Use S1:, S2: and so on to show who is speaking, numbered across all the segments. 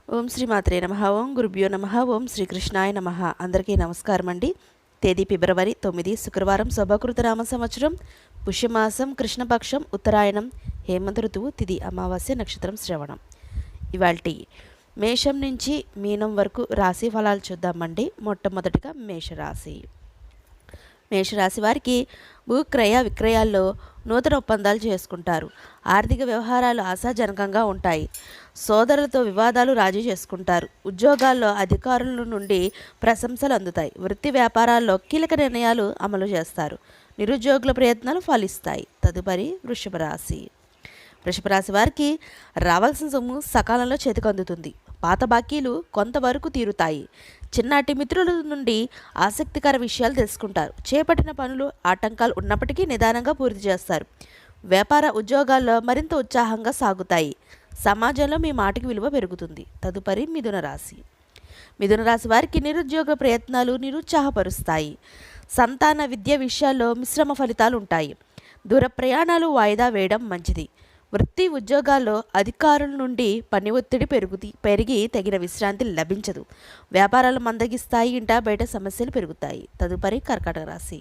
S1: ఓం శ్రీ మాత్రే నమః. ఓం గురుభ్యో నమః. ఓం శ్రీకృష్ణాయ నమః. అందరికీ నమస్కారం అండి. తేదీ ఫిబ్రవరి 9 శుక్రవారం, శోభకృత నామ సంవత్సరం, పుష్యమాసం, కృష్ణపక్షం, ఉత్తరాయణం, హేమంత ఋతువు, తిథి అమావాస్య, నక్షత్రం శ్రవణం. ఇవాల్టి మేషం నుంచి మీనం వరకు రాశి ఫలాలు చూద్దామండి. మొట్టమొదటిగా మేషరాశి. మేషరాశి వారికి భూక్రయ విక్రయాల్లో నూతన ఒప్పందాలు చేసుకుంటారు. ఆర్థిక వ్యవహారాలు ఆశాజనకంగా ఉంటాయి. సోదరులతో వివాదాలు రాజీ చేసుకుంటారు. ఉద్యోగాల్లో అధికారుల నుండి ప్రశంసలు అందుతాయి. వృత్తి వ్యాపారాల్లో కీలక నిర్ణయాలు అమలు చేస్తారు. నిరుద్యోగుల ప్రయత్నాలు ఫలిస్తాయి. తదుపరి వృషభ రాశి. వృషభ రాశి వారికి రావాల్సిన సొమ్ము సకాలంలో చేతికందుతుంది. పాత బాకీలు కొంతవరకు తీరుతాయి. చిన్నాటి మిత్రుల నుండి ఆసక్తికర విషయాలు తెలుసుకుంటారు. చేపట్టిన పనులు ఆటంకాలు ఉన్నప్పటికీ నిదానంగా పూర్తి చేస్తారు. వ్యాపార ఉద్యోగాల్లో మరింత ఉత్సాహంగా సాగుతాయి. సమాజంలో మీ మాటకి విలువ పెరుగుతుంది. తదుపరి మిథున రాశి. మిథున రాశి వారికి నిరుద్యోగ ప్రయత్నాలు నిరుత్సాహపరుస్తాయి. సంతాన విద్య విషయాల్లో మిశ్రమ ఫలితాలు ఉంటాయి. దూర ప్రయాణాలు వాయిదా వేయడం మంచిది. వృత్తి ఉద్యోగాల్లో అధికారుల నుండి పని ఒత్తిడి పెరిగి తగిన విశ్రాంతి లభించదు. వ్యాపారాలు మందగిస్తాయి. ఇంటా బయట సమస్యలు పెరుగుతాయి. తదుపరి కర్కాటక రాశి.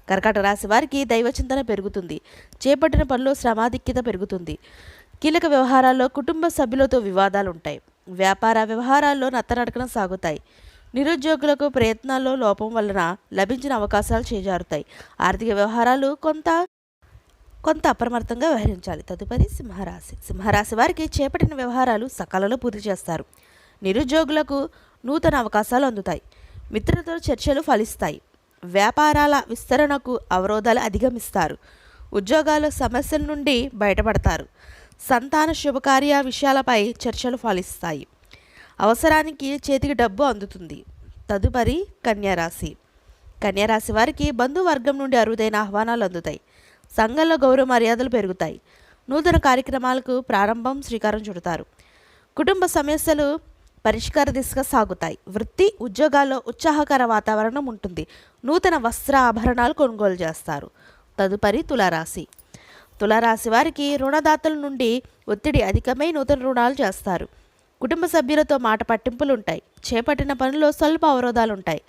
S1: కర్కాటక రాశి వారికి దైవచింతన పెరుగుతుంది. చేపట్టిన పనిలో శ్రమాధిక్యత పెరుగుతుంది. కీలక వ్యవహారాల్లో కుటుంబ సభ్యులతో వివాదాలు ఉంటాయి. వ్యాపార వ్యవహారాల్లో నత్తనడకన సాగుతాయి. నిరుద్యోగులకు ప్రయత్నాల్లో లోపం వలన లభించిన అవకాశాలు చేజారుతాయి. ఆర్థిక వ్యవహారాలు కొంత అప్రమత్తంగా వ్యవహరించాలి. తదుపరి సింహరాశి. సింహరాశి వారికి చేపట్టిన వ్యవహారాలు సకాలంలో పూర్తి చేస్తారు. నిరుద్యోగులకు నూతన అవకాశాలు అందుతాయి. మిత్రులతో చర్చలు ఫలిస్తాయి. వ్యాపారాల విస్తరణకు అవరోధాలు అధిగమిస్తారు. ఉద్యోగాల సమస్యల నుండి బయటపడతారు. సంతాన శుభకార్య విషయాలపై చర్చలు ఫలిస్తాయి. అవసరానికి చేతికి డబ్బు అందుతుంది. తదుపరి కన్యారాశి. కన్యారాశి వారికి బంధువర్గం నుండి అరుదైన ఆహ్వానాలు అందుతాయి. సంఘంలో గౌరవ మర్యాదలు పెరుగుతాయి. నూతన కార్యక్రమాలకు ప్రారంభం శ్రీకారం చుడతారు. కుటుంబ సమస్యలు పరిష్కార దిశగా సాగుతాయి. వృత్తి ఉద్యోగాల్లో ఉత్సాహకర వాతావరణం ఉంటుంది. నూతన వస్త్ర ఆభరణాలు కొనుగోలు చేస్తారు. తదుపరి తులారాశి. తులారాశి వారికి రుణదాతల నుండి ఒత్తిడి అధికమై నూతన రుణాలు చేస్తారు. కుటుంబ సభ్యులతో మాట పట్టింపులు ఉంటాయి. చేపట్టిన పనుల్లో స్వల్ప అవరోధాలు ఉంటాయి.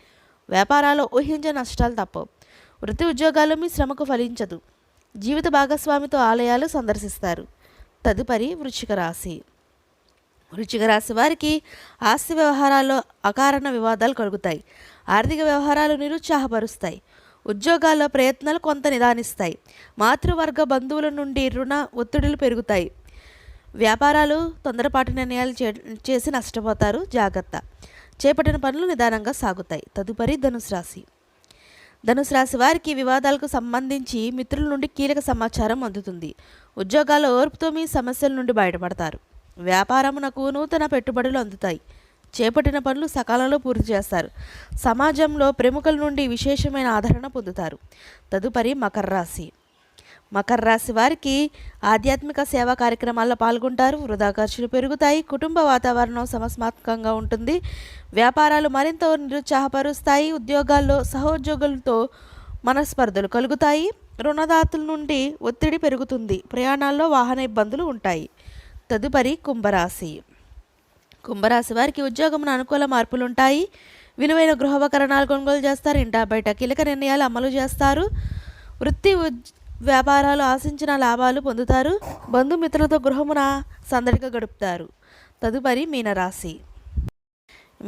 S1: వ్యాపారాల్లో ఊహించే నష్టాలు తప్పవు. వృత్తి ఉద్యోగాలు మీ శ్రమకు ఫలించదు. జీవిత భాగస్వామితో ఆలయాలు సందర్శిస్తారు. తదుపరి వృశ్చిక రాశి. వృశ్చిక రాశి వారికి ఆస్తి వ్యవహారాల్లో అకారణ వివాదాలు కలుగుతాయి. ఆర్థిక వ్యవహారాలు నిరుత్సాహపరుస్తాయి. ఉద్యోగాల్లో ప్రయత్నాలు కొంత నిదానిస్తాయి. మాతృవర్గ బంధువుల నుండి రుణ ఒత్తిడులు పెరుగుతాయి. వ్యాపారాలు తొందరపాటు నిర్ణయాలు చేసి నష్టపోతారు. జాగ్రత్త. చేపట్టిన పనులు నిదానంగా సాగుతాయి. తదుపరి ధనుసు రాశి. ధనుసు రాశి వారికి వివాదాలకు సంబంధించి మిత్రుల నుండి కీలక సమాచారం అందుతుంది. ఉద్యోగాల్లో ఓర్పుతో మీ సమస్యల నుండి బయటపడతారు. వ్యాపారమునకు నూతన పెట్టుబడులు అందుతాయి. చేపట్టిన పనులు సకాలంలో పూర్తి చేస్తారు. సమాజంలో ప్రముఖుల నుండి విశేషమైన ఆదరణ పొందుతారు. తదుపరి మకర రాశి. మకర రాశి వారికి ఆధ్యాత్మిక సేవా కార్యక్రమాల్లో పాల్గొంటారు. వృధా ఖర్చులు పెరుగుతాయి. కుటుంబ వాతావరణం సమస్యాత్మకంగా ఉంటుంది. వ్యాపారాలు మరింత నిరుత్సాహపరుస్తాయి. ఉద్యోగాల్లో సహోద్యోగులతో మనస్పర్ధలు కలుగుతాయి. రుణదాతల నుండి ఒత్తిడి పెరుగుతుంది. ప్రయాణాల్లో వాహన ఇబ్బందులు ఉంటాయి. తదుపరి కుంభరాశి. కుంభరాశి వారికి ఉద్యోగమున అనుకూల మార్పులు ఉంటాయి. విలువైన గృహోపకరణాలు కొనుగోలు చేస్తారు. ఇంటా బయట కీలక నిర్ణయాలు అమలు చేస్తారు. వృత్తి వ్యాపారాలు ఆశించిన లాభాలు పొందుతారు. బంధుమిత్రులతో గృహమున సందడిగా గడుపుతారు. తదుపరి మీనరాశి.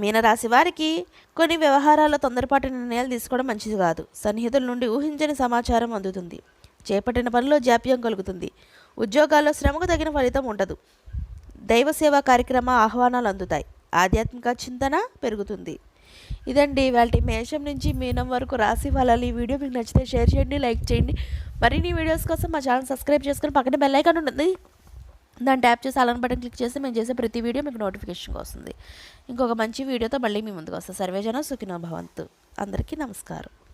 S1: మీనరాశి వారికి కొన్ని వ్యవహారాల్లో తొందరపాటు నిర్ణయాలు తీసుకోవడం మంచిది కాదు. సన్నిహితుల నుండి ఊహించని సమాచారం అందుతుంది. చేపట్టిన పనిలో జాప్యం కలుగుతుంది. ఉద్యోగాల్లో శ్రమకు తగిన ఫలితం ఉండదు. దైవ సేవా కార్యక్రమ ఆహ్వానాలు అందుతాయి. ఆధ్యాత్మిక చింతన పెరుగుతుంది. ఇదండి వాళ్ళ మేషం నుంచి మీనం వరకు రాశి ఫలాలు. ఈ వీడియో మీకు నచ్చితే షేర్ చేయండి, లైక్ చేయండి. మరిన్ని వీడియోస్ కోసం మా ఛానల్ సబ్స్క్రైబ్ చేసుకుని పక్కన బెల్ ఐకాన్ ఉంటుంది. దాన్ని ట్యాప్ చేసి అలాన్ బటన్ క్లిక్ చేస్తే మేము చేసే ప్రతి వీడియో మీకు నోటిఫికేషన్గా వస్తుంది. ఇంకొక మంచి వీడియోతో మళ్ళీ మీ ముందుకు వస్తాం. సర్వేజన సుఖినో భవంతు. అందరికీ నమస్కారం.